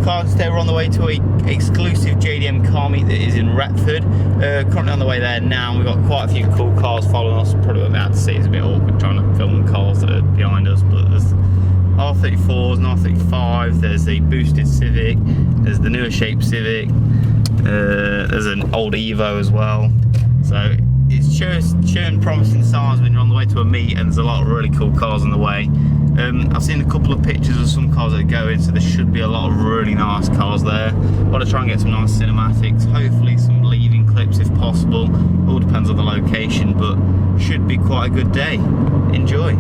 cars. Today we're on the way to a exclusive JDM car meet that is in Retford. Currently on the way there now. We've got quite a few cool cars following us. Probably won't be able to see, it's a bit awkward trying to film the cars that are behind us, but there's R34s and R35, there's the boosted Civic, there's the newer shape Civic, there's an old Evo as well. So it's showing promising signs when you're on the way to a meet, and there's a lot of really cool cars on the way. I've seen a couple of pictures of some cars that are going, so there should be a lot of really nice cars there. I want to try and get some nice cinematics, hopefully some leaving clips if possible. All depends on the location, but should be quite a good day. Enjoy.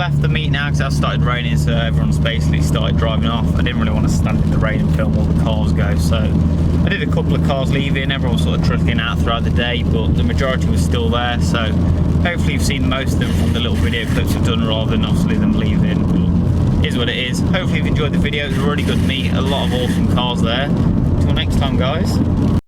left the meet now because it started raining, so everyone's basically started driving off. I didn't really want to stand in the rain and film all the cars go, so I did a couple of cars leaving. Everyone was sort of trickling out throughout the day, but the majority was still there, so hopefully you've seen most of them from the little video clips I've done rather than obviously them leaving, but it is what it is. Hopefully you've enjoyed the video. It was a really good meet, a lot of awesome cars there. Until next time, guys.